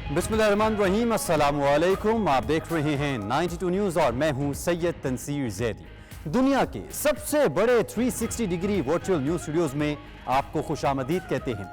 बिस्मिल्लाहिर्रहमानिर्रहीम, अस्सलाम वालेकुम। आप देख रहे हैं 92 न्यूज़ और मैं हूं सैयद तनसीर ज़ैदी। दुनिया के सबसे बड़े 360 डिग्री वर्चुअल न्यूज़ स्टूडियोज़ में आपको खुशामदीद कहते हैं।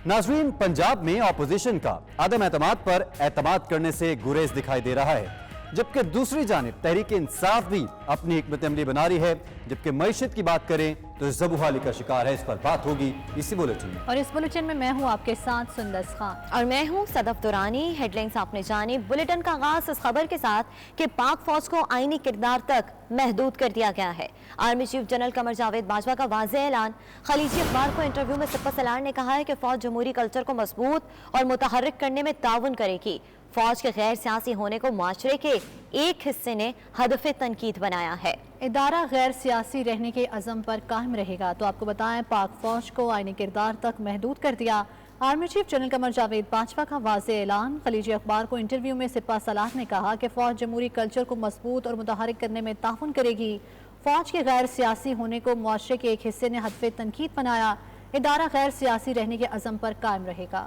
नाज़रीन, पंजाब में अपोजिशन का अदम एतमाद पर एतमाद करने से गुरेज दिखाई दे रहा है, जबकि दूसरी जानिब तहरीक इंसाफ भी अपनी हिकमत अमली बना रही है। जबकि मईशत की बात करें तो ज़बूहाली का शिकार है। इस पर बात होगी इसी बुलेटिन में। और इस बुलेटिन में मैं हूं आपके साथ सुंदस खान और मैं हूं सदफ दुरानी। हेडलाइंस आपने जानी। बुलेटिन का आगाज इस खबर के साथ कि पाक फौज को आईनी किरदार तक महदूद कर दिया गया है। Army chief general Qamar Javed Bajwa का वाज़ेह ऐलान। खलीजी अखबार को इंटरव्यू में सिपह सलार ने कहा है कि फौज जमहूरी कल्चर को मजबूत और मुतहर्रिक करने में ताउन करेगी। फौज के गैर सियासी होने को माशरे के एक हिस्से ने हदफ़े तनकीद बनाया है। इदारा गैर सियासी रहने के अज़म पर कायम रहेगा। तो आपको बताएं, पाक फौज को आईनी किरदार तक महदूद कर दिया। Army chief general Qamar Javed Bajwa का वाज़ेह ऐलान। खलीजी अखबार को इंटरव्यू में सिपह सलार ने कहा कि फौज जमहूरी कल्चर को मजबूत और मुतहर्रिक करने में ताउन करेगी। फौज के गैर सियासी होने को माशरे के एक हिस्से ने हदफ़े तनकीद बनाया। इदारा गैर सियासी रहने के अज़म पर कायम रहेगा।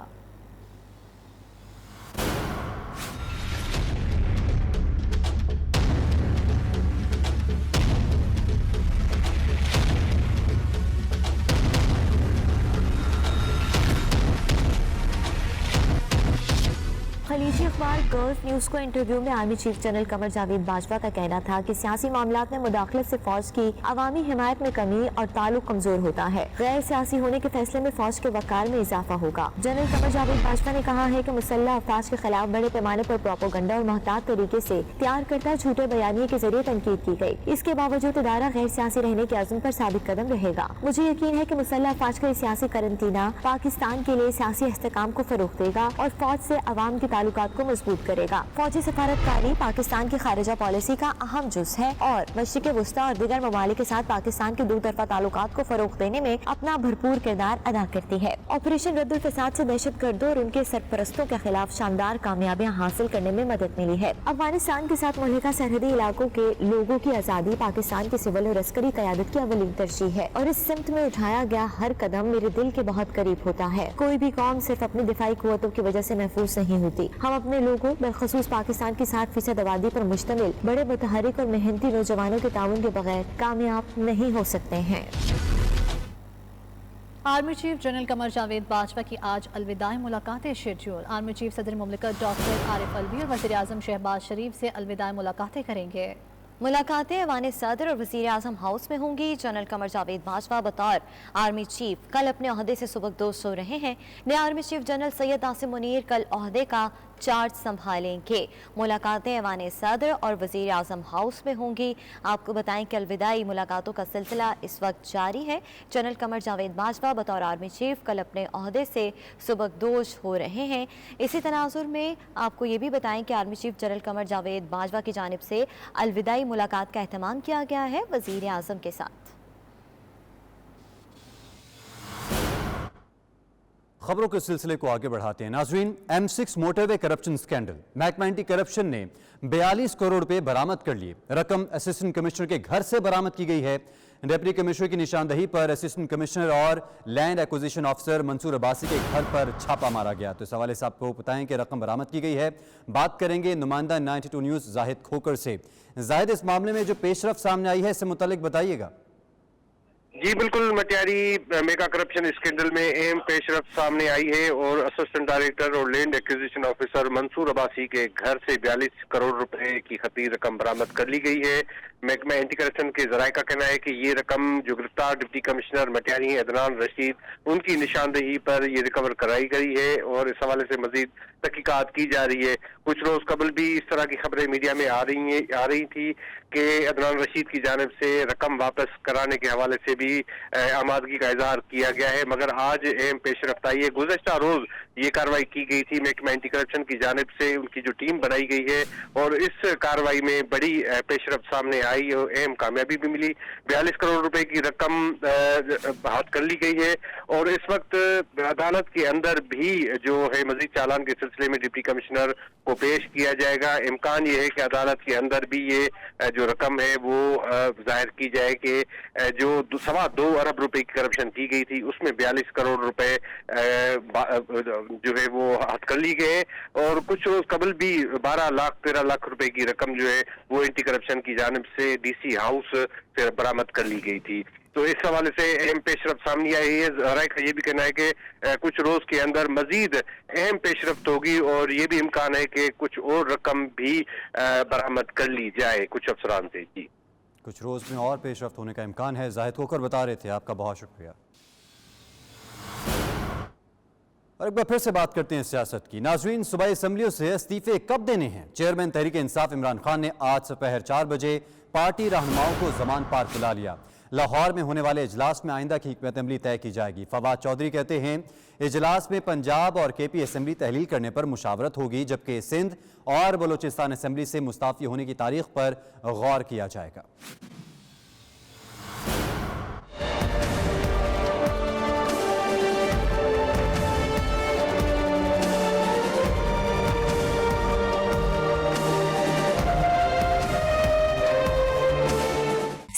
खलीजी अखबार गर्ल्स न्यूज़ को इंटरव्यू में army chief general Qamar Javed Bajwa का कहना था कि सियासी मामलात में मुदाखलत से फौज की अवामी हिमायत में कमी और ताल्लुक कमजोर होता है। गैर सियासी होने के फैसले में फौज के वकार में इजाफा होगा। जनरल कमर जावेद बाजवा ने कहा है कि मुसल्लह अफवाज के खिलाफ बड़े पैमाने पर प्रोपोगंडा और महतात तरीके से तैयार करता झूठे बयानिए के जरिए तनकीद की गई। इसके बावजूद इदारा गैर सियासी रहने के अज़्म पर साबित कदम रहेगा। मुझे यकीन है कि मुसल्लह अफवाज का सियासी करंतना पाकिस्तान के लिए सियासी इस्तेकाम को फरोग देगा और फौज से अवाम के ताल्लुकात को मजबूत करेगा। फौजी सफारतकारी पाकिस्तान की खारिजा पॉलिसी का अहम जुज़ है और मशरिक़ वस्ता और दीगर ममालिक के साथ पाकिस्तान के दो तरफा ताल्लुकात को फरोग देने में अपना भरपूर किरदार अदा करती है। ऑपरेशन रद्दुल फसाद से दहशत गर्दों और उनके सरपरस्तों के खिलाफ शानदार कामयाबियां हासिल करने में मदद मिली है। अफगानिस्तान के साथ मुल्का सरहदी इलाकों के लोगों की आज़ादी पाकिस्तान की सिविल और अस्करी क़यादत की अवलीन तरजीह है और इस सिमत में उठाया गया हर कदम मेरे दिल के बहुत करीब होता है। कोई भी कौम सिर्फ अपनी दिफाई कुव्वतों की वजह से महफूज नहीं होती। हम अपने लोगों बिलखसूस पाकिस्तान की 60% आबादी पर मुश्तमिल बड़े मुतहर्रिक और मेहनती नौजवानों के ताउन के बगैर कामयाब नहीं हो सकते हैं। Army chief general Qamar Javed Bajwa की आज अलविदाई मुलाकातें शेड्यूल। आर्मी चीफ सदर मुमलिकत डॉक्टर आरिफ अलवी और वज़ीर आज़म शहबाज शरीफ से अलविदाई मुलाकातें करेंगे। मुलाकातें ऐवान सदर और वज़ीर आज़म हाउस में होंगी। जनरल कमर जावेद बाजवा बतौर आर्मी चीफ कल अपने ओहदे से सुबकदोश हो रहे हैं। नए army chief general Syed Asim Munir कल ओहदे का चार्ज संभालेंगे। मुलाकातें ऐवान सदर और वज़ीर आज़म हाउस में होंगी। आपको बताएं कि अलविदाई मुलाकातों का सिलसिला इस वक्त जारी है। जनरल कमर जावेद बाजवा बतौर आर्मी चीफ कल अपने ओहदे से सुबकदोश हो रहे हैं। इसी तनाजुर में आपको ये भी बताएं कि army chief general Qamar Javed Bajwa की जानिब से अलविदाई मुलाकात का एहतमाम किया गया है वज़ीर आज़म के साथ। खबरों के सिलसिले को आगे बढ़ाते हैं। नाज़रीन, M6 मोटरवे करप्शन स्कैंडल। महकमा एंटी करप्शन ने 42 करोड़ रुपए बरामद कर लिए। रकम असिस्टेंट कमिश्नर के घर से बरामद की गई है। डिप्टी कमिश्नर की निशानदही पर असिस्टेंट कमिश्नर और land acquisition officer Mansoor Abbasi के घर पर छापा मारा गया। तो इस हवाले से आपको बताएं कि रकम बरामद की गई है। बात करेंगे नुमाइंदा 92 न्यूज़ जाहिद खोकर से। जाहिद, इस मामले में जो पेशरफ सामने आई है, इससे मुतालिक बताइएगा। जी बिल्कुल, मटियारी मेगा करप्शन स्कैंडल में अहम पेशरफ सामने आई है और असिस्टेंट डायरेक्टर और land acquisition officer Mansoor Abbasi के घर से 42 करोड़ रुपए की खफी रकम बरामद कर ली गई है। महकमा एंटी करप्शन के जराये का कहना है कि ये रकम जो गिरफ्तार डिप्टी कमिश्नर मटियारी अदनान रशीद, उनकी निशानदही पर ये रिकवर कराई गई है और इस हवाले से मजीद तहकीकात की जा रही है। कुछ रोज कबल भी इस तरह की खबरें मीडिया में आ रही थी कि अदनान रशीद की जानिब से रकम वापस कराने के हवाले से भी आमादगी का इजहार किया गया है, मगर आज अहम पेशरफ्त आई है। गुज़श्ता रोज ये कार्रवाई की गई थी महकमा एंटी करप्शन की जानिब से, उनकी जो टीम बनाई गई है और इस कार्रवाई में बड़ी पेशरफ्त सामने आई और अहम कामयाबी भी मिली। 42 करोड़ रुपए की रकम हाथ कर ली गई है और इस वक्त अदालत के अंदर भी जो है मजीद चालान के सिलसिले में डिप्टी कमिश्नर को पेश किया जाएगा। इम्कान ये है कि अदालत के अंदर भी ये जो रकम है वो जाहिर की जाए कि जो 2.25 अरब रुपए की करप्शन की गई थी, उसमें 42 करोड़ रुपए जो है वो हथ कर ली गए, और कुछ रोज कबल भी 12 लाख 13 लाख रुपए की रकम जो है वो एंटी करप्शन की जानिब से डीसी हाउस फिर बरामद कर ली गई थी। तो इस हवाले से अहम पेशरफ सामने आई है। ज़राए का ये भी कहना है कि कुछ रोज के अंदर मजीद अहम पेशरफ्त होगी और ये भी इम्कान है कि कुछ और रकम भी बरामद कर ली जाए कुछ अफसरान से। जी, कुछ रोज़ में और पेशरफ्त होने का इम्कान है। जाहिद कोकर बता रहे थे, आपका बहुत शुक्रिया। और एक बार फिर से बात करते हैं सियासत की। नाज़रीन, सूबाई असम्बलियों से इस्तीफे कब देने हैं? चेयरमैन तहरीक इंसाफ इमरान खान ने आज दोपहर 4 बजे पार्टी रहनुमाओं को ज़मान पार्क बुला लिया। लाहौर में होने वाले इजलास में आइंदा की हिकमत अमली तय की जाएगी। फवाद चौधरी कहते हैं इजलास में पंजाब और KP असम्बली तहलील करने पर मुशावरत होगी, जबकि सिंध और बलोचिस्तान असम्बली से मुस्ताफ़ी होने की तारीख पर गौर किया जाएगा।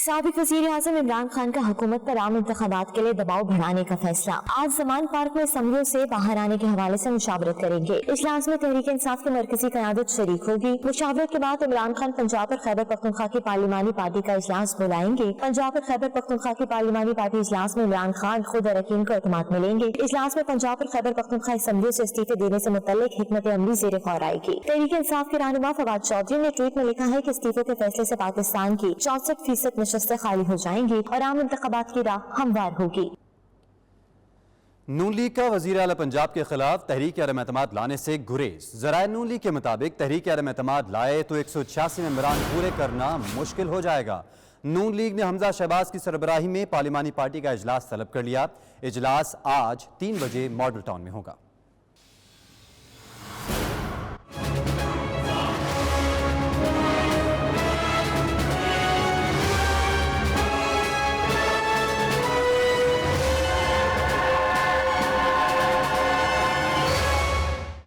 साबिक वज़ीर आज़म इमरान खान का हुकूमत पर आम इंतखाबात के लिए दबाव बढ़ाने का फैसला। आज ज़मान पार्क में असम्बलियों से बाहर आने के हवाले से मुशावरत करेंगे। इजलास में तहरीक इंसाफ की मरकजी क़यादत शरीक होगी। मुशावरत के बाद इमरान खान पंजाब और खैबर पख्तूनख्वा की पार्लिमानी पार्टी का इजलास बुलाएंगे। पंजाब और खैबर पख्तूनख्वा की पार्लिमानी पार्टी इजलास में इमरान खान खुद अरकान को एतमाद मिलेंगे। इजलास में पंजाब और खैबर पख्तूनख्वा असम्बलियों से इस्तीफे देने से मुतल्लिक हिकमत अमली ज़ेर गौर आएगी। तहरीक इंसाफ के रहनुमा फवाद चौधरी ने ट्वीट में लिखा है कि इस्तीफे के फैसले से पाकिस्तान की 64% नशस्तें खाली हो जाएंगी और आम इंतखाबात की राह हमवार होगी। नून लीग का वज़ीर आला पंजाब के खिलाफ तहरीक अदम एतमाद लाने से गुरेज। ज़राए नून लीग के मुताबिक तहरीक अदम एतमाद लाए तो 186 मेंबरान पूरे करना मुश्किल हो जाएगा। नून लीग ने हमजा शहबाज की सरबराही में पार्लिमानी पार्टी का इजलास तलब कर लिया। इजलास आज 3 बजे मॉडल टाउन में होगा।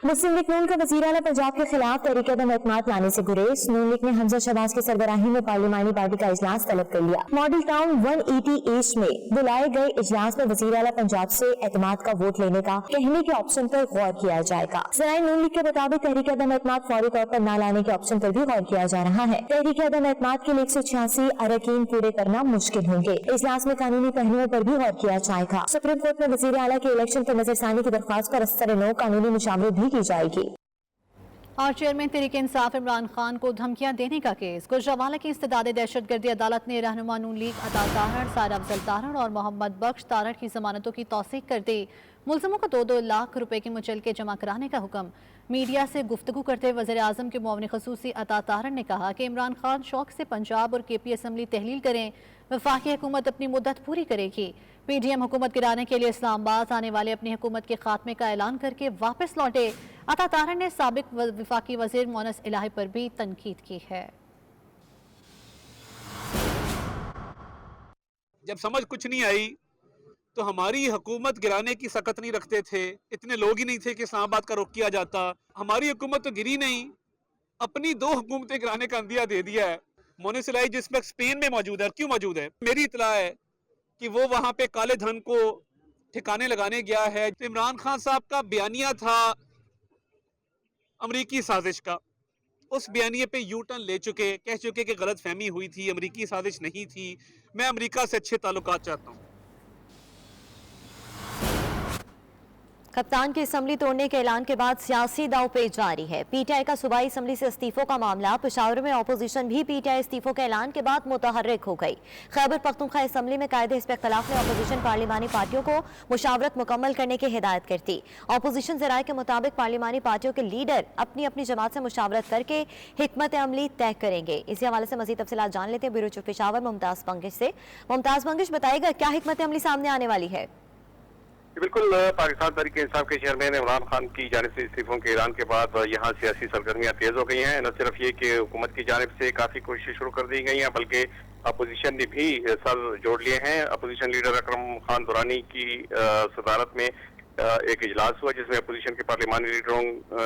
मुस्लिम लीग नून का वज़ीर आला पंजाब के खिलाफ तहरीक अदम एतमाद लाने से गुरेज। नून लीग ने हमजा शहबाज की सरबराही में पार्लिमानी पार्टी का इजलास तलब कर लिया। मॉडल टाउन 180 ईस्ट में बुलाए गए इजलास में वज़ीर आला पंजाब से एतमाद का वोट लेने का कहने के ऑप्शन पर गौर किया जाएगा। ज़राए नून लीग के मुताबिक तहरीक अदम एतमाद फौरी तौर पर न लाने के ऑप्शन पर भी गौर किया जा रहा है। तहरीक अदम एतमाद के लिए 186 अरकान पूरे करना मुश्किल होंगे। इजलास में कानूनी पहलुओं पर भी गौर किया जाएगा। सुप्रीम कोर्ट में वज़ीर आला के इलेक्शन पर नजरसानी की दरख्वास्त पर असर-ए-नौ कानूनी मुशावरत भी की जाएगी। और चेयरमैन तहरीक इंसाफ इमरान खान को धमकियां देने का केस। गुजरांवाला की इस्तदाद दहशतगर्दी अदालत ने रहनुमा नून लीग अता तारड़, सारा अफजल तारड़ और मोहम्मद बख्श तारड़ की जमानतों की तौसीक कर दी। मुलजमों को 2-2 लाख रुपए की मुचलके जमा कराने का हुक्म। मीडिया से गुफ्तगू करते हुए वज़ीर आज़म के मुआविन ख़ुसूसी अता तारड़ ने कहा कि इमरान खान शौक से पंजाब और KP असम्बली तहलील करें। वफाकी हुकूमत अपनी मुद्दत पूरी करेगी। PDM हुकूमत गिराने के लिए इस्लामाबाद आने वाले अपनी हुकूमत के खात्मे का ऐलान करके वापस लौटे। अता तारड़ ने साबिक वफाकी वज़ीर मोनस इलाही पर भी तनकीद की है। जब समझ कुछ नहीं आई तो हमारी हुकूमत गिराने की सकत नहीं रखते थे, इतने लोग ही नहीं थे कि इस्लामाबाद का रुख किया जाता। हमारी हुकूमत तो गिरी नहीं, अपनी 2 हुकूमतें गिराने का अंदिया दे दिया है। मोनस इलाही जिस वक्त स्पेन में मौजूद है, क्यों मौजूद है? मेरी इतला है कि वो वहां पे काले धन को ठिकाने लगाने गया है। तो इमरान खान साहब का बयानिया था अमरीकी साजिश का, उस बयानिए पे यू टर्न ले चुके, कह चुके कि गलत फहमी हुई थी, अमरीकी साजिश नहीं थी। मैं अमरीका से अच्छे ताल्लुकात चाहता हूँ। कप्तान की असम्बली तोड़ने के ऐलान के बाद सियासी दांवपेच जारी है। PTI का सूबाई असम्बली से इस्तीफों का मामला। पेशावर में अपोजिशन भी PTI इस्तीफों के ऐलान के बाद मुतहर्रिक हो गई। खैबर पख्तूनख्वा असम्बली में कायदे हिस्ब इख्तिलाफ ने अपोजिशन पार्लिमानी पार्टियों को मुशावरत मुकम्मल करने की हिदायत कर दी। अपोजिशन ज़राए के मुताबिक पार्लिमानी पार्टियों के लीडर अपनी अपनी जमात से मुशावरत करके हिकमत अमली तय करेंगे। इसी हवाले से मज़ीद तफसीलात जान लेते हैं ब्यूरो चीफ पेशावर मुमताज़ बंगिश से। मुमताज़ बंगिश, बताएगा क्या हिकमत अमली सामने आने वाली है? बिल्कुल, पाकिस्तान तहरीक इंसाफ के चेयरमैन इमरान खान की जानिब से इस्तीफों के ऐलान के बाद यहाँ सियासी सरगर्मियाँ तेज हो गई हैं। न सिर्फ ये कि हुकूमत की जानिब से काफ़ी कोशिशें शुरू कर दी गई हैं, बल्कि अपोजिशन ने भी सर जोड़ लिए हैं। अपोजिशन लीडर अकरम खान दुरानी की सदारत में एक इजलास हुआ जिसमें अपोजिशन के पार्लिमानी लीडरों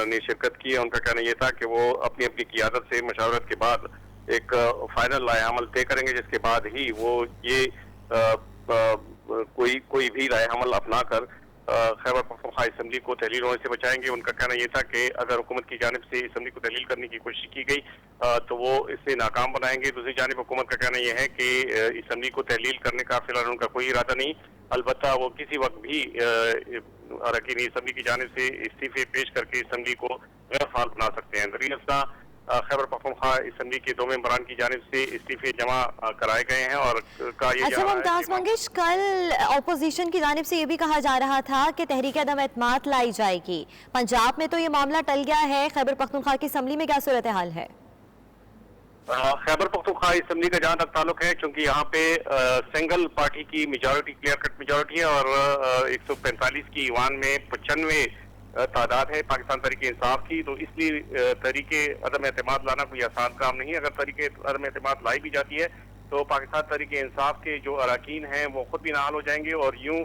ने शिरकत की। उनका कहना यह था कि वो अपनी अपनी क़ियादत से मशावरत के बाद एक फाइनल लाए अमल तय करेंगे, जिसके बाद ही वो ये कोई भी राय हमल अपना कर खैबर पख्तूनख्वा असम्बली को तहलील होने से बचाएंगे। उनका कहना यह था कि अगर हुकूमत की जानिब से असम्बली को तहलील करने की कोशिश की गई तो वो इससे नाकाम बनाएंगे। दूसरी जानिब हुकूमत का कहना यह है कि असम्बली को तहलील करने का फिलहाल उनका कोई इरादा नहीं, अलबत्ता वो किसी वक्त भी अरकान असम्बली की जानिब से इस्तीफे पेश करके असम्बली को गैर फाल बना सकते हैं। दरअसल खैबर पख्तूनख्वा असम्बली के 2 मेंबरान की जानिब से इस्तीफे जमा कराए गए हैं और का ये अच्छा मुमताज मंगेश, कल अपोजिशन की जानिब से ये भी कहा जा रहा था कि तहरीक अदम एतमाद लाई जाएगी। पंजाब में तो ये मामला टल गया है, खैबर पख्तूनख्वा की असम्बली में क्या सूरत हाल है? खैबर पख्तूनख्वा असम्बली का जहाँ तक ताल्लुक है, चूंकि यहाँ पे सिंगल पार्टी की मेजॉरिटी, क्लियर कट मेजॉरिटी है और 145 की ईवान में 95 तादाद है पाकिस्तान तहरीक इंसाफ की, तो इसलिए तहरीके अदम एतमाद लाना कोई आसान काम नहीं है। अगर तहरीके अदम एतमाद लाई भी जाती है तो पाकिस्तान तहरीक इंसाफ के जो अरकान हैं वो खुद भी नाअहल हो जाएंगे और यूं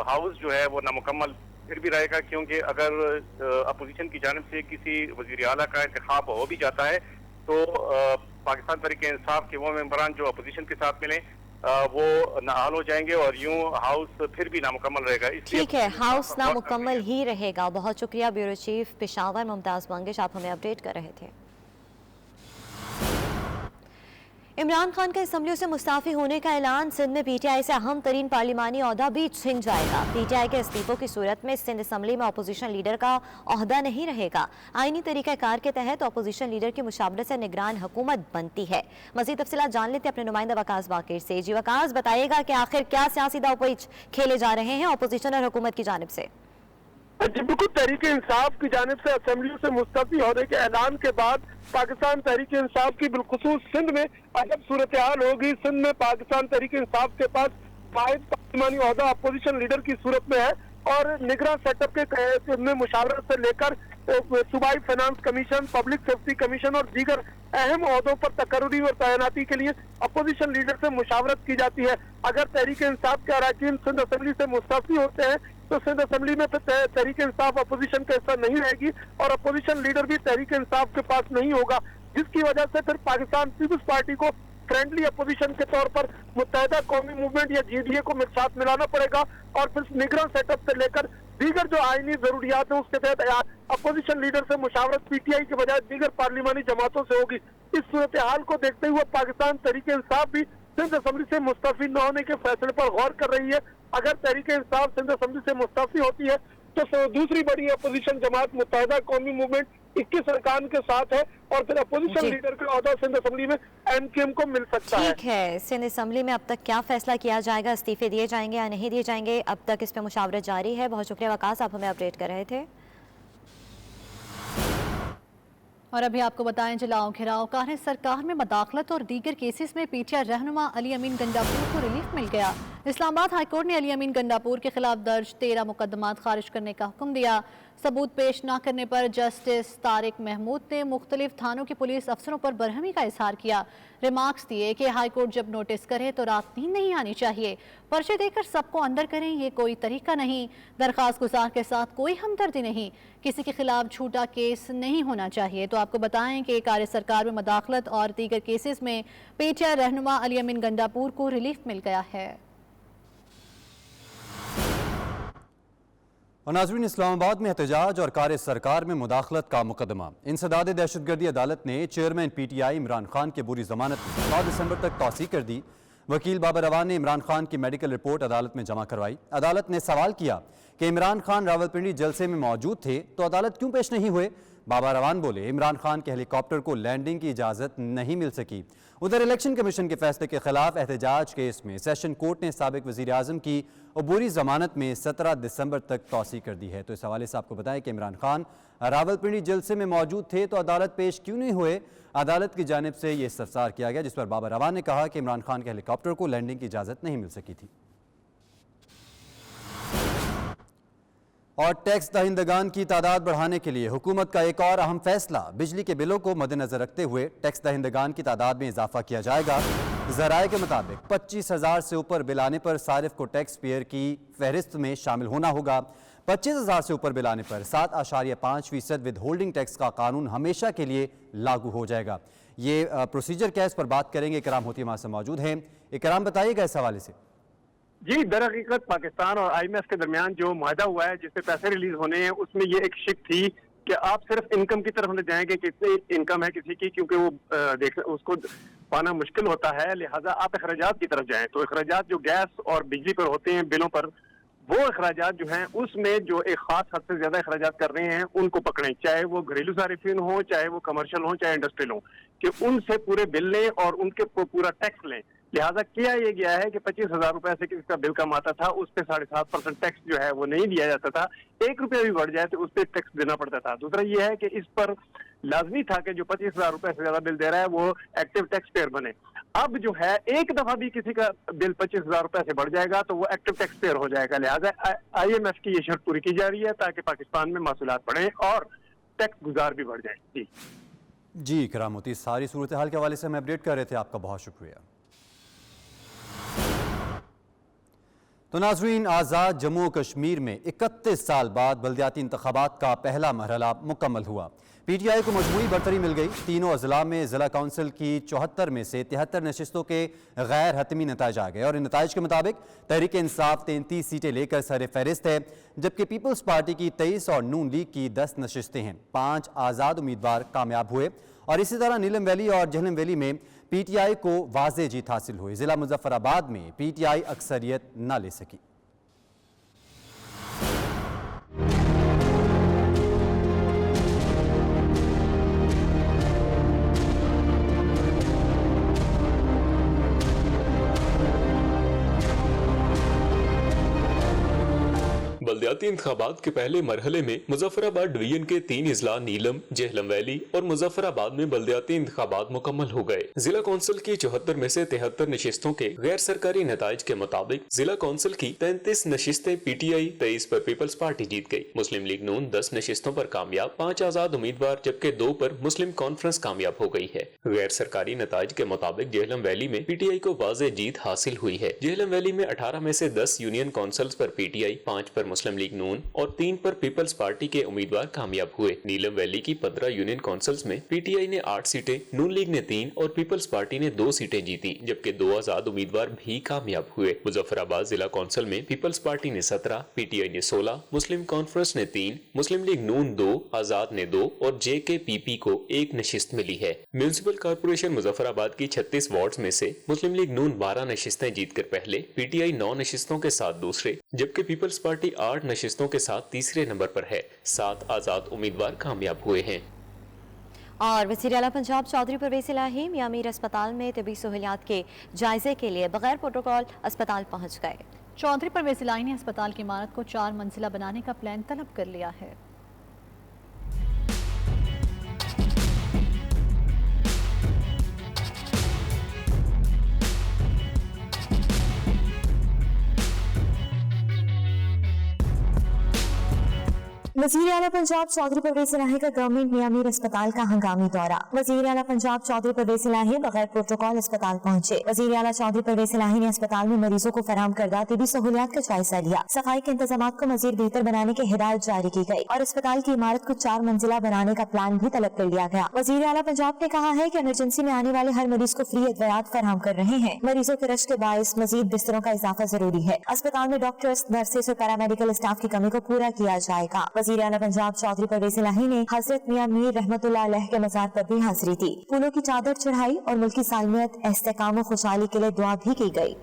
हाउस जो है वो नामुकम्मल फिर भी रहेगा, क्योंकि अगर अपोजिशन की जानिब से किसी वज़ीर आला का इंतखाब हो भी जाता है तो पाकिस्तान तहरीक इंसाफ के वो मेंबरान जो अपोजिशन के साथ मिले वो नाअहल हो जाएंगे और यूं हाउस फिर भी नामुकम्मल रहेगा। ठीक है, हाउस नामुकम्मल ही रहेगा। बहुत शुक्रिया ब्यूरो चीफ पेशावर मुमताज मंगेश, आप हमें अपडेट कर रहे थे। इमरान खान का असम्बलियों से मुस्ताफ़ी होने का ऐलान। सिंध में पीटीआई से अहम तरीन पार्लिमानी ओहदा भी छिन जाएगा। पीटीआई के इस्तीफों की सूरत में सिंध असम्बली में अपोजिशन लीडर का ओहदा नहीं रहेगा। आईनी तरीक़ाकार के तहत अपोजिशन लीडर की मुशावरत से निगरान हुकूमत बनती है। मज़ीद तफसीलात जान लेते अपने नुमाइंदा वकास बाकिर से। जी वकास, बताइएगा कि आखिर क्या सियासी दावपेच खेले जा रहे हैं अपोजिशन और हुकूमत की जानिब से? जी बिल्कुल, तहरीक इंसाफ की जानिब से असम्बलियों से मुस्तफ़ी होने के ऐलान के बाद पाकिस्तान तहरीक इंसाफ की बिलखुसूस सिंध में अजब सूरत हाल होगी। सिंध में पाकिस्तान तहरीक इंसाफ के पास वाहिद पार्लिमानी ओहदा अपोजिशन लीडर की सूरत में है और निगरान सेटअप के में मुशावरत से लेकर सूबाई finance commission, public safety commission और दीगर अहम ओहदों पर तकर्री और तैनाती के लिए अपोजिशन लीडर से मुशावरत की जाती है। अगर तहरीक इंसाफ के अरकान सिंध असम्बली से मुस्तफ़ी होते हैं तो सिंध असम्बली में तहरीक इंसाफ अपोजिशन का हिस्सा नहीं रहेगी और अपोजिशन लीडर भी तहरीक इंसाफ के पास नहीं होगा, जिसकी वजह से फिर पाकिस्तान पीपुल्स पार्टी को फ्रेंडली अपोजिशन के तौर पर मुत्तहिदा कौमी मूवमेंट या जीडीए को साथ मिलाना पड़ेगा और फिर निगरान सेटअप से लेकर दीगर जो आईनी जरूरियात है उसके तहत अपोजिशन लीडर से मुशावरत पीटीआई के बजाय दीगर पार्लिमानी जमातों से होगी। इस सूरत हाल को देखते हुए पाकिस्तान तहरीक इंसाफ भी सिंध असम्बली से मुस्तफ़ी न होने के फैसले पर गौर कर रही है। अगर तहरीक इंसाफ सिंध असम्बली से मुस्तफ़ी होती है तो दूसरी बड़ी अपोजिशन जमात मुत्तहिदा कौमी मूवमेंट 21 अरकान के साथ है और फिर अपोजिशन लीडर का ओहदा सिंध असम्बली में एमकेएम को मिल सकता है। ठीक है, सिंध असम्बली में अब तक क्या फैसला किया जाएगा, इस्तीफे दिए जाएंगे या नहीं दिए जाएंगे, अब तक इस पर मुशावरत जारी है। बहुत शुक्रिया वकास, आप हमें अपडेट कर रहे थे। और अभी आपको बताएं, जलाओ घेराव कांग्रेस सरकार में मदाखलत और दीगर केसेस में पीटीआई रहनुमा अली अमीन गंडापुर को रिलीफ मिल गया। इस्लामाबाद हाईकोर्ट ने अली अमीन गंडापुर के खिलाफ दर्ज 13 मुकदमात खारिज करने का हुक्म दिया। सबूत पेश न करने पर जस्टिस तारिक महमूद ने मुख्तलिफ थानों के पुलिस अफसरों पर बरहमी का इजहार किया। रिमार्क्स दिए कि हाईकोर्ट जब नोटिस करे तो रात नींद नहीं आनी चाहिए, पर्चे देकर सबको अंदर करें ये कोई तरीका नहीं। दरख्वास्त गुजार के साथ कोई हमदर्दी नहीं, किसी के खिलाफ झूठा केस नहीं होना चाहिए। तो आपको बताएं कि कार्य सरकार में मदाखलत और दीगर केसेस में पीटीआई रहनुमा अली अमीन गंडापुर को रिलीफ मिल गया है। और नाज़रीन, इस्लामाबाद में एहतजाज और कार्य सरकार में मुदाखलत का मुकदमा। इंसदाद दहशतगर्दी अदालत ने चेयरमैन पीटीआई इमरान खान की बुरी जमानत में 9 दिसंबर तक तौसीह कर दी। वकील बाबर अवान ने इमरान खान की मेडिकल रिपोर्ट अदालत में जमा करवाई। अदालत ने सवाल किया कि इमरान खान रावलपिंडी जलसे में मौजूद थे तो अदालत क्यों पेश नहीं हुए। बाबर अवान बोले, इमरान खान के हेलीकॉप्टर को लैंडिंग की इजाज़त नहीं मिल सकी। उधर इलेक्शन कमीशन के फैसले के खिलाफ एहतजाज केस में सेशन कोर्ट ने साबिक वज़ीर आज़म की अबूरी ज़मानत में 17 दिसंबर तक तौसीह कर दी है। तो इस हवाले से आपको बताएं कि इमरान खान रावलपिंडी जलसे में मौजूद थे तो अदालत पेश क्यों नहीं हुए। अदालत की जानिब से ये इस्तफसार किया गया, जिस पर बाबर अवान ने कहा कि इमरान खान के हेलीकॉप्टर को लैंडिंग की इजाज़त नहीं मिल सकी थी। और टैक्स दहिंदगान की तादाद बढ़ाने के लिए हुकूमत का एक और अहम फैसला, बिजली के बिलों को मद्देनजर रखते हुए टैक्स दहिंदगान की तादाद में इजाफा किया जाएगा। ज़राए के मुताबिक 25,000 से ऊपर बिल आने पर सारिफ को टैक्स पेयर की फहरिस्त में शामिल होना होगा। 25,000 से ऊपर बिल आने पर 7.5% विद होल्डिंग टैक्स का कानून हमेशा के लिए लागू हो जाएगा। ये प्रोसीजर क्या है, इस पर बात करेंगे। इकराम होती हमारे साथ मौजूद हैं। इकराम, बताइएगा इस हवाले से। जी, दर हकीकत पाकिस्तान और IMF के दरमियान जो मुआहदा हुआ है जिससे पैसे रिलीज होने हैं, उसमें ये एक शिक थी कि आप सिर्फ इनकम की तरफ न जाएंगे कि कितनी इनकम है किसी की, क्योंकि वो उसको पाना मुश्किल होता है, लिहाजा आप अखराजात की तरफ जाएं। तो अखराजात जो गैस और बिजली पर होते हैं, बिलों पर, वो अखराजात जो हैं उसमें जो एक खास हद से ज्यादा अखराजात कर रहे हैं उनको पकड़ें, चाहे वो घरेलू सारिफिन हो, चाहे वो कमर्शियल हो, चाहे इंडस्ट्रियल हो, कि उनसे पूरे बिल लें और उनके पूरा टैक्स लें। लिहाजा किया ये गया है कि 25,000 रुपए से किसी का बिल कम आता था, उस पर 7.5% टैक्स जो है वो नहीं दिया जाता था। 1 रुपया भी बढ़ जाए तो उस पर टैक्स देना पड़ता था। दूसरा ये है कि इस पर लाजमी था कि जो 25,000 रुपए से ज्यादा बिल दे रहा है वो एक्टिव टैक्स पेयर बने। अब जो है एक दफा भी किसी का बिल 25,000 रुपए से बढ़ जाएगा तो वो एक्टिव टैक्स पेयर हो जाएगा। लिहाजा IMF की ये शर्त पूरी की जा रही है ताकि पाकिस्तान में महसूलात बढ़े और टैक्स गुजार भी बढ़ जाए। जी करामती, सारी सूरत हाल के हवाले से हम अपडेट कर रहे थे, आपका बहुत शुक्रिया। तो नाज़रीन, आज़ाद जम्मू कश्मीर में 31 साल बाद बल्दियाती इंतखाबात का पहला मरहला मुकम्मल हुआ। PTI को मजमूई बरतरी मिल गई। तीनों अजला में ज़िला कौंसिल की 74 में से 73 नशिस्तों के गैर हतमी नताइज आ गए और इन नताइज के मुताबिक तहरीक इंसाफ 33 सीटें लेकर सर फहरिस्त है, जबकि पीपल्स पार्टी की 23 और नून लीग की 10 नशिस्तें हैं। 5 आज़ाद उम्मीदवार कामयाब हुए और इसी तरह नीलम वैली और जहलम वैली में PTI को वाज़े जीत हासिल हुई। ज़िला मुजफ्फराबाद में PTI अक्सरियत न ले सकी। बल्दियाती इंतखाबात के पहले मरहले में मुजफ्फराबाद डिवीजन के 3 अजला नीलम, जहलम वैली और मुजफ्फराबाद में बल्दियाती इंतखाबात मुकम्मल हो गए। जिला कौंसिल की 74 में से 73 नशिस्तों के गैर सरकारी नताइज के मुताबिक जिला कौंसिल की 33 नशिस्तें PTI, 23 पर पीपल्स पार्टी जीत गई। मुस्लिम लीग नून 10 नशिस्तों पर कामयाब, 5 आजाद उम्मीदवार जबकि 2 पर मुस्लिम कॉन्फ्रेंस कामयाब हो गई है। गैर सरकारी नताइज के मुताबिक जहलम वैली में PTI को वाज़े जीत हासिल हुई है। जहलम वैली में 18 में से 10 यूनियन काउंसिल्स पर PTI, 5 पर मुस्लिम लीग नून और 3 पर पीपल्स पार्टी के उम्मीदवार कामयाब हुए। नीलम वैली की 15 यूनियन काउंसिल्स में PTI ने 8 सीटें, नून लीग ने 3 और पीपल्स पार्टी ने 2 सीटें जीती, जबकि 2 आजाद उम्मीदवार भी कामयाब हुए। मुजफ्फराबाद जिला काउंसिल में पीपल्स पार्टी ने 17, PTI ने 16, मुस्लिम कॉन्फ्रेंस ने 3, मुस्लिम लीग नून 2, आजाद ने 2 और JKPP को 1 नशिस्त मिली है। म्यूनिसिपल कॉर्पोरेशन मुजफ्फराबाद की 36 वार्ड्स में से मुस्लिम लीग नून 12 नशिस्तें जीतकर पहले, PTI 9 नशिस्तों के साथ दूसरे, जबकि पीपल्स पार्टी 8 नशिस्तों के साथ तीसरे नंबर पर है। 7 आजाद उम्मीदवार कामयाब हुए हैं। और वज़ीर आला पंजाब चौधरी परवेज़ इलाही मियां मीर अस्पताल में तबी सहूलियात के जायजे के लिए बगैर प्रोटोकॉल अस्पताल पहुंच गए। चौधरी परवेज़ इलाही ने अस्पताल की इमारत को 4 मंजिला बनाने का प्लान तलब कर लिया है। वज़ीर आला पंजाब चौधरी परवेज़ इलाही का गवर्नमेंट मियां मीर अस्पताल का हंगामी दौरा। वज़ीर आला पंजाब चौधरी परवेज़ इलाही बगैर प्रोटोकॉल अस्पताल पहुंचे। वज़ीर आला चौधरी परवेज़ इलाही ने अस्पताल में मरीजों को फराहम करदा तबी सहूलियात का जायजा लिया। सफाई के इंतजाम को मजीद बेहतर बनाने की हिदायत जारी की गई और अस्पताल की इमारत को 4 मंजिला बनाने का प्लान भी तलब कर लिया गया। वज़ीर आला पंजाब ने कहा है कि इमरजेंसी में आने वाले हर मरीज को फ्री अदवियात फराहम कर रहे हैं। मरीजों के रश के बायस मजीद बिस्तरों का इजाफा जरूरी है। अस्पताल में डॉक्टर्स, नर्सेस और पैरामेडिकल स्टाफ की कमी को पूरा किया जाएगा। वज़ीर आला पंजाब चौधरी परवेज़ इलाही ने हजरत मियां मीर रहमतुल्लाह अलैह के मज़ार पर भी हाजिरी दी। फूलों की चादर चढ़ाई और मुल्की सालमियत, इस्तेकाम और खुशहाली के लिए दुआ भी की गई।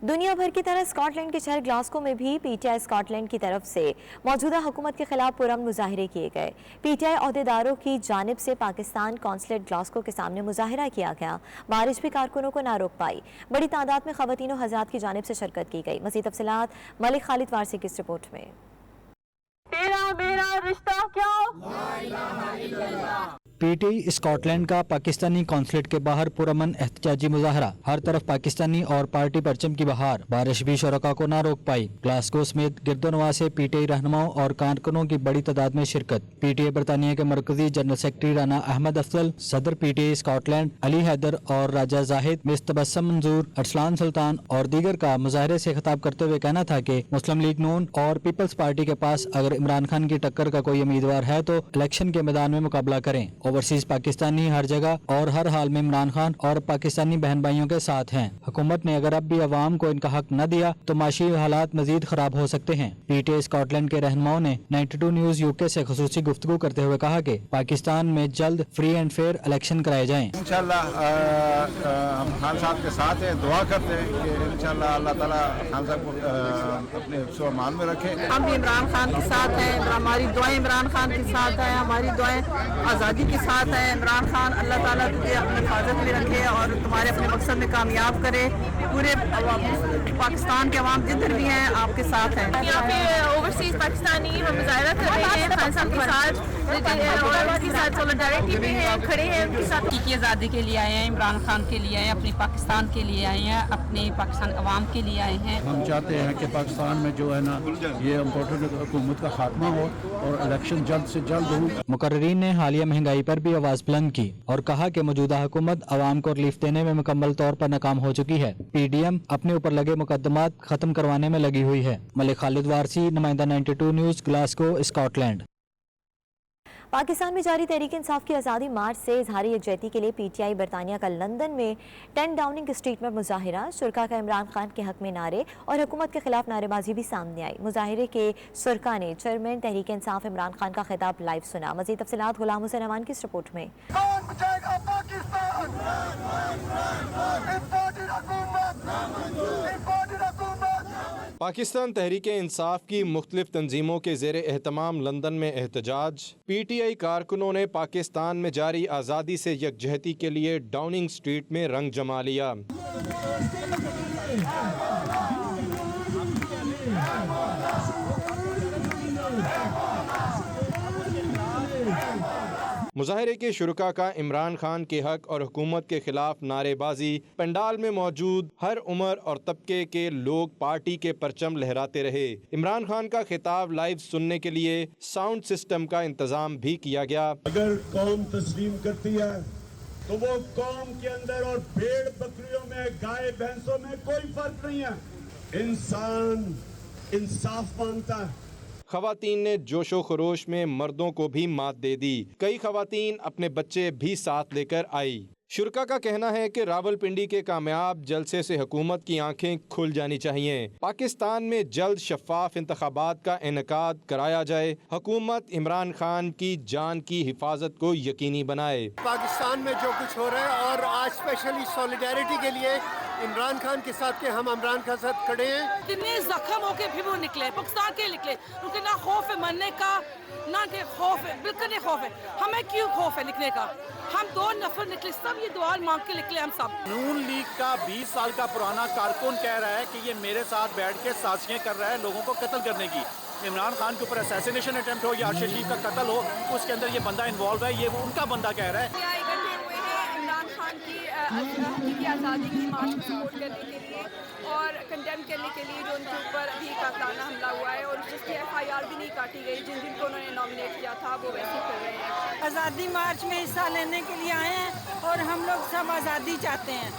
दुनिया भर की तरह स्कॉटलैंड के शहर ग्लासगो में भी PTI स्कॉटलैंड की तरफ से मौजूदा हुकूमत के खिलाफ पुरअमन मुजाहिरे किए गए। PTI अहदेदारों की जानिब से पाकिस्तान कौंसलेट ग्लासगो के सामने मुजाहिरा किया गया। बारिश भी कारकुनों को ना रोक पाई। बड़ी तादाद में खवातीन और हज़रात की जानिब से शिरकत की गई। मज़ीद तफसीलात मलिक खालिद वारसी की इस रिपोर्ट में। तेरा मेरा रिश्ता क्या? PTI स्कॉटलैंड का पाकिस्तानी कौंसलेट के बाहर पुरअमन एहतजाजी मुजाहरा। हर तरफ पाकिस्तानी और पार्टी परचम की बहार। बारिश भी शुरका को ना रोक पाई। ग्लासगो समेत गिरदोनवा से PTI रहनुमाओं और कारकुनों की बड़ी तादाद में शिरकत। PTI बरतानिया के मरकजी जनरल सेक्रेटरी राना अहमद अफजल, सदर PTI स्कॉटलैंड अली हैदर और राजा जाहिद, मिस तबस्सुम मंजूर, अरसलान सुल्तान और दीगर का मुजाहरे से खिताब करते हुए कहना था कि मुस्लिम लीग नून और पीपल्स पार्टी के पास अगर इमरान खान की टक्कर का कोई उम्मीदवार है तो इलेक्शन के मैदान में मुकाबला करें। ओवरसीज पाकिस्तानी हर जगह और हर हाल में इमरान खान और पाकिस्तानी बहन भाइयों के साथ हैं। हुकूमत ने अगर अब भी अवाम को इनका हक न दिया तो माशी हालात मजीद खराब हो सकते हैं। PTI स्कॉटलैंड के रहनुमाओं ने 92 न्यूज UK से खुसूसी गुफ्तगू करते हुए कहा कि पाकिस्तान में जल्द फ्री एंड फेयर इलेक्शन कराए जाएं। इंशाल्लाह हम खान साहब के साथ हैं, दुआ करते हैं कि इंशाल्लाह अल्लाह ताला खान साहब को अपने मान में रखे। हम भी इमरान खान के साथ हैं, हमारी दुआएं इमरान खान के साथ हैं, हमारी दुआएं आज़ादी के साथ हैं। इमरान खान अल्लाह ताला तुझे अपनी हिफाजत में रखे और तुम्हारे अपने मकसद में कामयाब करे। पूरे पाकिस्तान के अवाम जिधर भी हैं आपके साथ हैं। यहाँ पे ओवरसीज पाकिस्तानी हम मुजाहरा कर रहे हैं खान साहब के साथ और उनके साथ सोलिडारिटी में है, खड़े हैं उनके साथ। की आज़ादी के लिए आए हैं, इमरान खान के लिए आए हैं, अपने पाकिस्तान के लिए आए हैं, अपने पाकिस्तान अवाम के लिए आए हैं। हम चाहते हैं कि पाकिस्तान में जो है ना ये इम्पोर्टेंट हुकूमत का खात्मा हो और इलेक्शन जल्द से जल्द हो। मुकर्रिरीन ने हालिया महंगाई पर भी आवाज बुलंद की और कहा कि मौजूदा हुकूमत अवाम को रिलीफ देने में मुकम्मल तौर पर नाकाम हो चुकी है। PDM अपने ऊपर लगे मुकदमात खत्म करवाने में लगी हुई है। मलिक खालिद वारसी, नुमाइंदा 92 न्यूज, ग्लासगो, स्कॉटलैंड। पाकिस्तान में जारी तहरीक इंसाफ की आज़ादी मार्च से इजहार यकजहती के लिए PTI बरतानिया का लंदन में 10 डाउनिंग स्ट्रीट में मुजाहिरा, शुरका का इमरान खान के हक में नारे और हुकूमत के खिलाफ नारेबाजी भी सामने आई। मुजाहिरे के शुरका ने चेयरमैन तहरीक इंसाफ इमरान खान का खिताब लाइव सुना। मज़ीद तफसीलात गुलाम हुसैन अमान की इस रिपोर्ट में। पाकिस्तान तहरीक इंसाफ की मुख्तलिफ तंजीमों के ज़ेर एहतमाम लंदन में एहतजाज। PTI कारकुनों ने पाकिस्तान में जारी आज़ादी से यकजहती के लिए डाउनिंग स्ट्रीट में रंग जमा लिया। मुजाहिरे के शुरका का इमरान खान के हक और हुकूमत के खिलाफ नारेबाजी। पंडाल में मौजूद हर उम्र और तबके के लोग पार्टी के परचम लहराते रहे। इमरान खान का खिताब लाइव सुनने के लिए साउंड सिस्टम का इंतजाम भी किया गया। अगर कौम तस्लीम करती है तो वो कौम के अंदर और भेड़ बकरियों में, गाय भैंसों में कोई फर्क नहीं है। इंसान इंसाफ मांगता है। खवातीन ने जोशो खरोश में मर्दों को भी मात दे दी। कई खवातीन अपने बच्चे भी साथ लेकर आई। शुरका का कहना है कि रावलपिंडी के कामयाब जलसे से हुकूमत की आंखें खुल जानी चाहिए। पाकिस्तान में जल्द शफाफ इंतखाबात का इनेकाद कराया जाए। हुकूमत इमरान खान की जान की हिफाजत को यकीनी बनाए। पाकिस्तान में जो कुछ हो रहा है और आज स्पेशली सॉलिडारिटी के लिए इमरान खान के साथ के हम इमरान खान के साथ खड़े हैं। कितने जख्म होके भी वो निकले, पाकिस्तान के निकले, उनके ना खौफ है मरने का, ना के खौफ है, बिल्कुल नहीं खौफ है। हमें क्यों खौफ है निकलने का? हम 2 नफर निकले, सब ये दुआ मांग के निकले हम सब। नून लीग का 20 साल का पुराना कारकुन कह रहा है कि ये मेरे साथ बैठ के साजिशें कर रहा है लोगों को कत्ल करने की। इमरान खान के ऊपर असैसिनेशन अटेम्प्ट हो या अरशद शरीफ का कत्ल हो, उसके अंदर ये बंदा इन्वॉल्व है, ये वो उनका बंदा कह रहा है। इमरान खान की आज़ादी की मार्च को सपोर्ट करने के लिए और कंडेम करने के लिए जो उनके ऊपर अभी कातिलाना हमला हुआ है और जिसकी FIR भी नहीं काटी गई, जिन जिनको उन्होंने नॉमिनेट किया था वो वैसे कर रहे हैं। आज़ादी मार्च में हिस्सा लेने के लिए आए हैं और हम लोग सब आज़ादी चाहते हैं,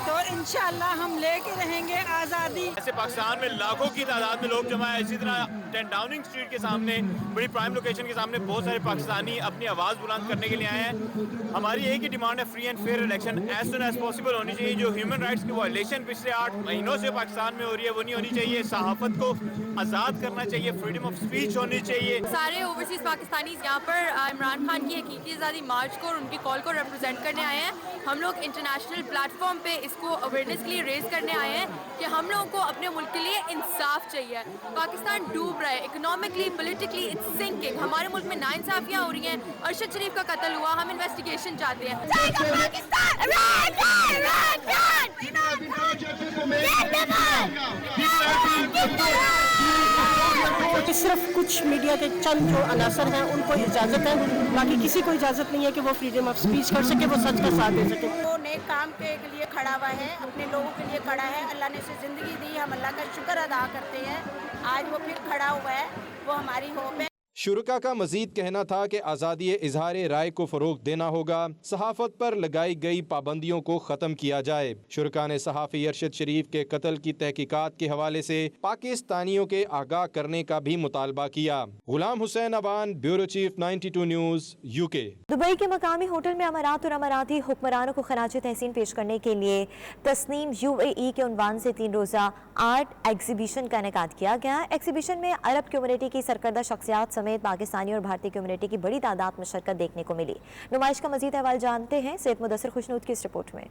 तो इंशाल्लाह हम लेके रहेंगे आज़ादी। ऐसे पाकिस्तान में लाखों की तादाद में लोग जमा है। इसी तरह 10 डाउनिंग स्ट्रीट के सामने, बड़ी प्राइम लोकेशन के सामने बहुत सारे पाकिस्तानी अपनी आवाज़ बुलंद करने के लिए आए हैं। हमारी एक ही डिमांड है, free and fair election as soon as possible होनी चाहिए। जो ह्यूमन राइट्स की वायलेशन पिछले 8 महीनों से पाकिस्तान में हो रही है वो नहीं होनी चाहिए। सहाफत को आज़ाद करना चाहिए, फ्रीडम ऑफ स्पीच होनी चाहिए। सारे ओवरसीज पाकिस्तानी यहाँ पर इमरान खान की हकीकी आज़ादी मार्च को और उनकी कॉल को रिप्रेजेंट करने आए हैं। हम लोग इंटरनेशनल प्लेटफॉर्म पे इसको अवेयरनेस के लिए रेज करने आए हैं कि हम लोगों को अपने मुल्क के लिए इंसाफ चाहिए। पाकिस्तान डूब रहा है इकोनॉमिकली, पॉलिटिकली, इट्स सिंकिंग। हमारे मुल्क में नाइंसाफियां हो रही हैं। अरशद शरीफ का कत्ल हुआ, हम इन्वेस्टिगेशन चाहते हैं। सिर्फ कुछ मीडिया के चंद जो अनासर हैं उनको इजाज़त है, बाकी किसी को इजाज़त नहीं है कि वो फ्रीडम ऑफ स्पीच कर सके, वो सच का साथ दे सके। वो नेक काम के लिए खड़ा हुआ है, अपने लोगों के लिए खड़ा है। अल्लाह ने उसे ज़िंदगी दी, हम अल्लाह का शुक्र अदा करते हैं। आज वो फिर खड़ा हुआ है, वो हमारी होप है। शुरका का मजीद कहना था कि आज़ादी इजहार राय को फ़रोग देना होगा, सहाफ़त पर लगाई गई पाबंदियों को ख़त्म किया जाए। शुरका ने सहाफ़ी अरशद शरीफ के कत्ल की तहकीकात के हवाले से पाकिस्तानियों के आगाह करने का भी मुतालबा किया। Ghulam Hussain Awan, bureau chief 92 news, UK। Dubai के मकामी होटल में अमारात और अमाराती हुक्मरानों को खराज तहसीन पेश करने के लिए तस्नीम UAE के उन्वान से 3 रोज़ा आर्ट एग्जीबिशन का इनेकाद किया गया। एग्जीबिशन में अरब कम्युनिटी की सरकर्दा शख्सियात समेत पाकिस्तानी और भारतीय कम्युनिटी की बड़ी तादाद में शिरकत देखने को मिली। नुमाइश का मजीद अहवाल जानते हैं सैयद मुदस्सिर खुशनूद की इस रिपोर्ट में।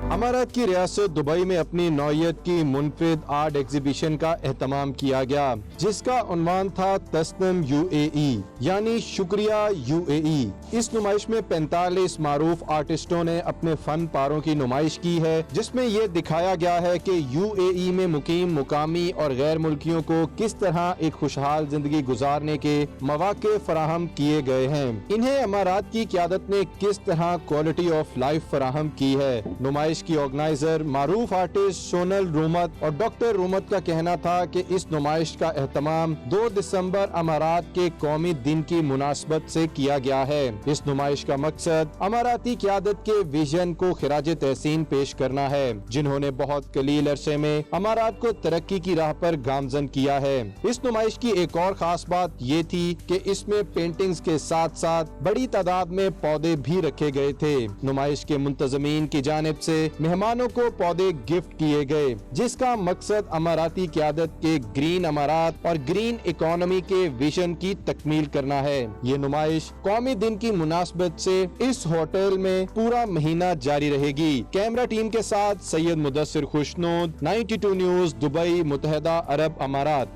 अमारात की रियासत दुबई में अपनी नौयत की मुनफरिद आर्ट एग्जीबिशन का एहतमाम किया गया, जिसका उन्वान था तस्नीम UAE यानी शुक्रिया UAE। इस नुमाइश में 45 मारूफ आर्टिस्टों ने अपने फन पारों की नुमाइश की है, जिसमें ये दिखाया गया है कि UAE में मुकीम मुकामी और गैर मुल्कियों को किस तरह एक खुशहाल जिंदगी गुजारने के मौके फराहम किए गए हैं। इन्हें अमारात की क़यादत ने किस तरह क्वालिटी ऑफ लाइफ फराहम की है। नुमाइश की ऑर्गेनाइजर मारूफ आर्टिस्ट सोनल रूमत और डॉक्टर रूमत का कहना था कि इस नुमाइश का एहतमाम 2 दिसंबर अमारात के कौमी दिन की मुनासबत से किया गया है। इस नुमाइश का मकसद अमाराती क़यादत के विजन को खिराज तहसीन पेश करना है, जिन्होंने बहुत कलील अरसे में अमारात को तरक्की की राह पर गामजन किया है। इस नुमाइश की एक और खास बात ये थी कि इसमें पेंटिंग्स के साथ साथ बड़ी तादाद में पौधे भी रखे गए थे। नुमाइश के मुंतजमीन की जानिब से मेहमानों को पौधे गिफ्ट किए गए, जिसका मकसद अमाराती क़यादत के ग्रीन अमारात और ग्रीन इकोनॉमी के विजन की तकमील करना है। ये नुमाइश कौमी दिन की मुनासबत से इस होटल में पूरा महीना जारी रहेगी। कैमरा टीम के साथ सैयद मुदस्सिर खुशनूद, 92 न्यूज़, दुबई, मुत्तहदा अरब अमारात।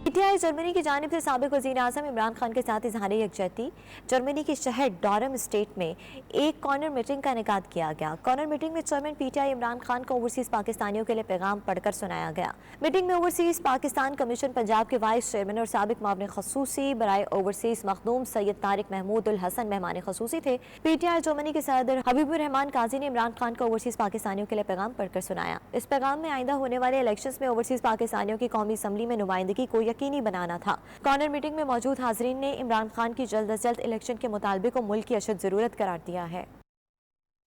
PTI जर्मनी की जानिब से साबिक वज़ीर आज़म इमरान खान के साथ इज़हार यकजहती। जर्मनी के शहर डॉरम स्टेट में एक कॉर्नर मीटिंग का इनेकाद किया गया। कॉर्नर मीटिंग में चेयरमैन PTI इमरान खान को ओवरसीज़ पाकिस्तानियों के लिए पैगाम पढ़कर सुनाया गया। मीटिंग में ओवरसीज़ पाकिस्तान कमीशन पंजाब के वाइस चेयरमैन और साबिक मामले खसूसी बराए ओवरसीज़ मखदूम सैयद तारिक महमूद उल हसन मेहमान खसूसी थे। PTI जर्मनी के सदर हबीबुर रहमान काजी ने इमरान खान को ओवरसीज़ पाकिस्तानियों के लिए पैगाम पढ़कर सुनाया। इस पैगाम में आइंदा होने वाले इलेक्शंस में ओवरसीज़ पाकिस्तानियों की कौमी असम्बली में नुमाइंदगी को यकीनी बनाना था। कॉर्नर मीटिंग में मौजूद हाजरीन ने इमरान खान की जल्द अज जल्द इलेक्शन के मुतालबे को मुल्क की अशद जरूरत करार दिया है।